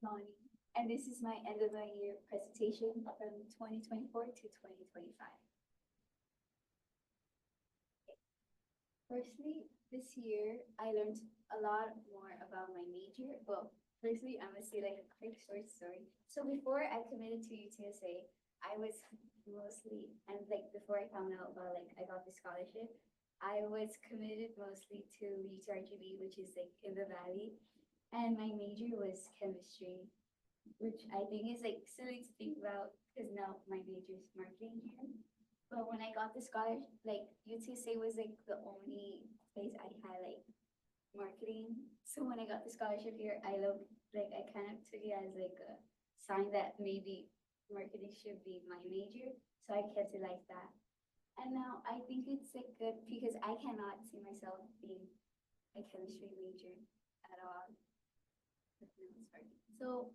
Lonnie, and this is my end of the year presentation from 2024 to 2025. Firstly, this year I learned a lot more about my major. Well, firstly, I'm gonna say like a quick short story. So before I committed to UTSA, I was mostly, and like before I found out about like I got the scholarship, I was committed mostly to UTRGB, which is like in the valley, and my major was chemistry, which I think is like silly to think about because now my major is marketing here. But when I got the scholarship, like UTSA was like the only place I had like marketing. So when I got the scholarship here, I love like I kind of took it as like a sign that maybe marketing should be my major. So I kept it like that. And now I think it's like good because I cannot see myself being a chemistry major at all. So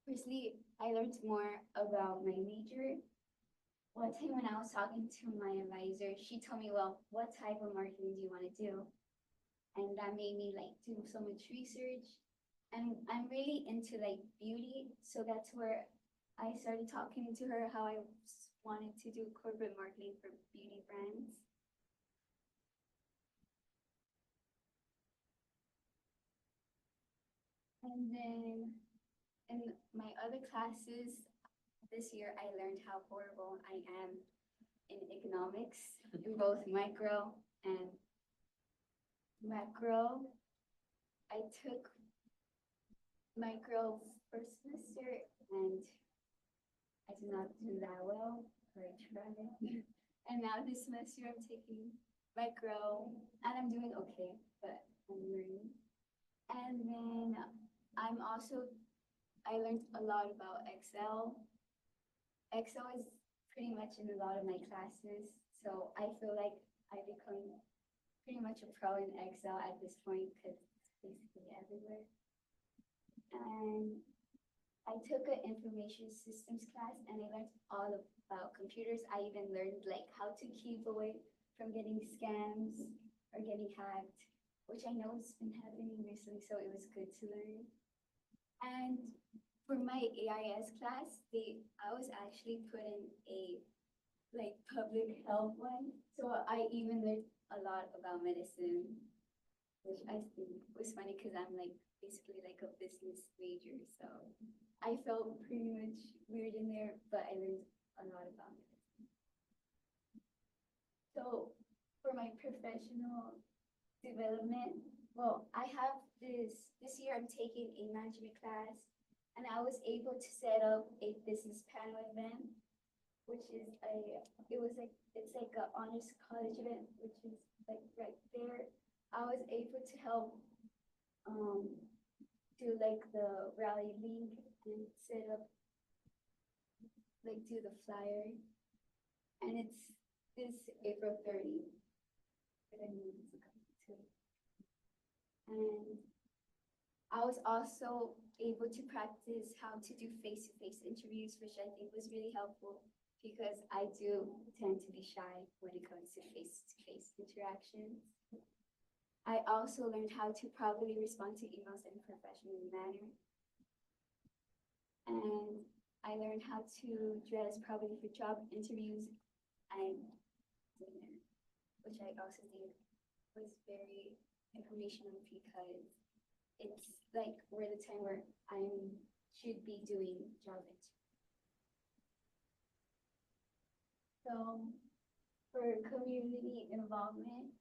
firstly, I learned more about my major. One time when I was talking to my advisor, she told me, well, what type of marketing do you want to do? And that made me like do so much research. And I'm really into like beauty. So that's where I started talking to her how I wanted to do corporate marketing for beauty brands. And then in my other classes this year, I learned how horrible I am in economics in both micro and macro. I took micro first semester and I did not do that well, but I tried. And now this semester I'm taking micro and I'm doing okay, but I'm learning. And then I learned a lot about Excel. Excel is pretty much in a lot of my classes, so I feel like I become pretty much a pro in Excel at this point because it's basically everywhere. And I took an information systems class and I learned all about computers. I even learned like how to keep away from getting scams or getting hacked, which I know has been happening recently, so it was good to learn. And for my AIS class, I was actually put in a like public health one. So I even learned a lot about medicine, which I think was funny because I'm like basically like a business major. So I felt pretty much weird in there, but I learned a lot about it. So for my professional development, well, I have this year I'm taking a management class and I was able to set up a business panel event, which is it's like a honors college event, which is like right there. I was able to help um do like the rally link and set up like do the flyer, and it's this April 30th. And I was also able to practice how to do face-to-face interviews, which I think was really helpful because I do tend to be shy when it comes to face-to-face interactions. I also learned how to properly respond to emails in a professional manner. And I learned how to dress properly for job interviews and dinner, which I also think was very informational because it's like we're the time where I should be doing job interviews. So for community involvement,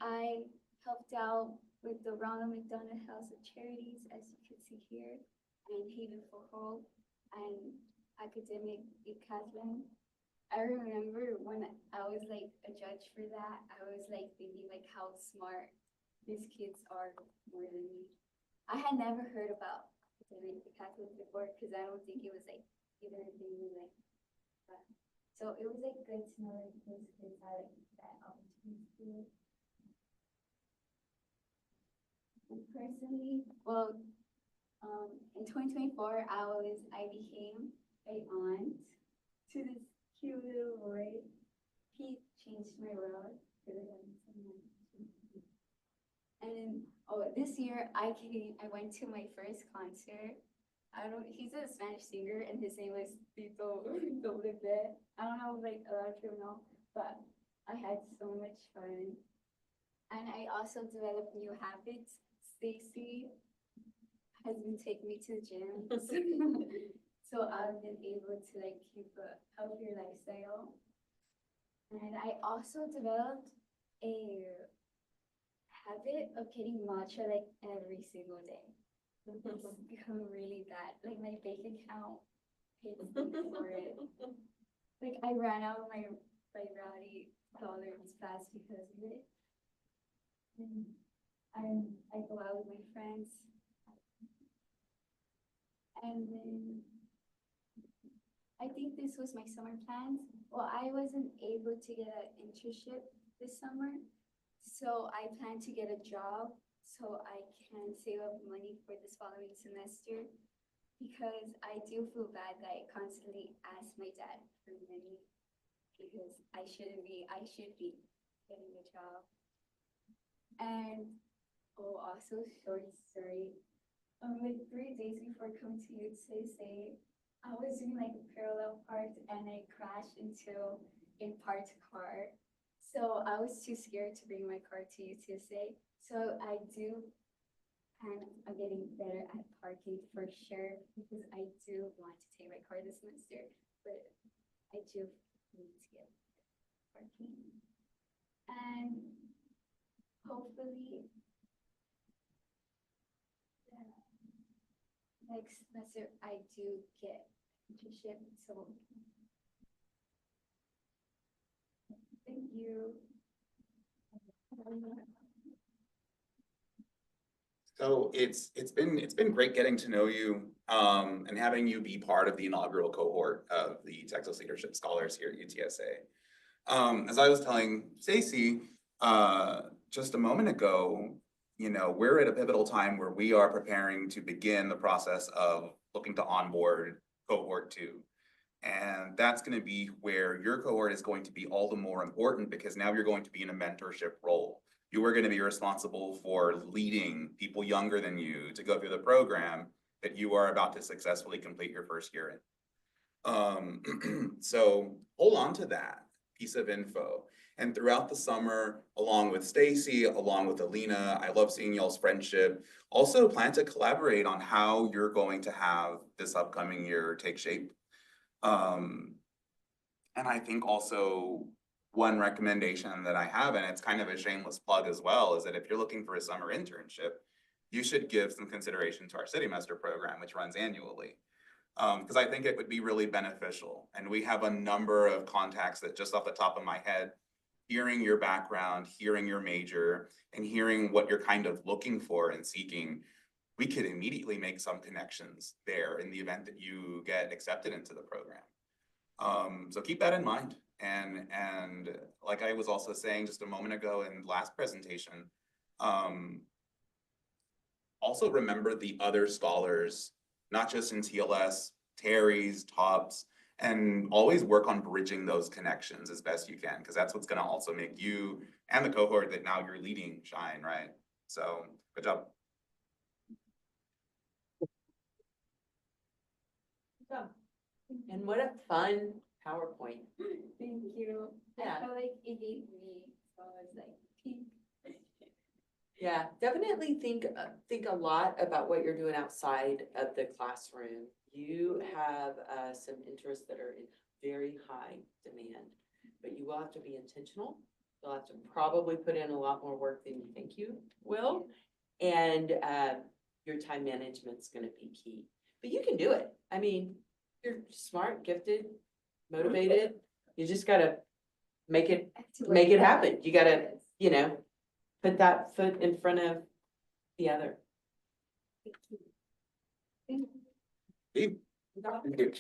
I helped out with the Ronald McDonald House of Charities, as you can see here, and Haven for Hope, and Academic Decathlon. I remember when I was like a judge for that, I was like thinking like how smart these kids are more than me. I had never heard about academic decathlon before because I don't think it was like even a thing like that. So it was like good to know that those kids had like that opportunity to do it. And personally, well, in 2024, I became a aunt to this cute little boy. He changed my world. And then, oh, this year I went to my first concert. he's a Spanish singer and his name was Tito Libre. I don't know if like a lot of people know, but I had so much fun. And I also developed new habits. Stacy has been taking me to the gym. So I've been able to like keep a healthier lifestyle. And I also developed a habit of getting matcha like every single day. It's become really bad. Like my bank account pays me for it. Like I ran out of my rowdy tolerance fast because of it. And I go out with my friends. And then I think this was my summer plans. Well, I wasn't able to get an internship this summer, so I plan to get a job so I can save up money for this following semester because I do feel bad that I constantly ask my dad for money because I should be getting a job. And also short story. Like 3 days before coming to UTSA, I was doing like a parallel park and I crashed into a parked car. So I was too scared to bring my car to UTSA. So I do plan on getting better at parking for sure because I do want to take my car this semester, but I do need to get parking. And hopefully next semester I do get internship. So thank you. So it's been great getting to know you and having you be part of the inaugural cohort of the Texas Leadership Scholars here at UTSA. As I was telling Stacy just a moment ago, you know, we're at a pivotal time where we are preparing to begin the process of looking to onboard cohort 2. And that's going to be where your cohort is going to be all the more important because now you're going to be in a mentorship role. You are going to be responsible for leading people younger than you to go through the program that you are about to successfully complete your first year in. So hold on to that piece of info. And throughout the summer, along with Stacy, along with Alina, I love seeing y'all's friendship. Also plan to collaborate on how you're going to have this upcoming year take shape. And I think also one recommendation that I have, and it's kind of a shameless plug as well, is that if you're looking for a summer internship, you should give some consideration to our CityMester program, which runs annually. Because I think it would be really beneficial. And we have a number of contacts that just off the top of my head, hearing your background, hearing your major, and hearing what you're kind of looking for and seeking, we could immediately make some connections there in the event that you get accepted into the program. So keep that in mind. And like I was also saying just a moment ago in the last presentation, also remember the other scholars, not just in TLS, Terry's, TOPS, and always work on bridging those connections as best you can, because that's what's going to also make you and the cohort that now you're leading shine, right? So good job. And what a fun PowerPoint. Thank you. Yeah. I feel like it gave me, so I was like, peak. Yeah, definitely think a lot about what you're doing outside of the classroom. You have some interests that are in very high demand, but you will have to be intentional. You'll have to probably put in a lot more work than you think you will. And your time management's gonna be key, but you can do it. I mean, you're smart, gifted, motivated. You just gotta make it happen. You gotta, you know, put that foot in front of the other. Thank you. Thank you.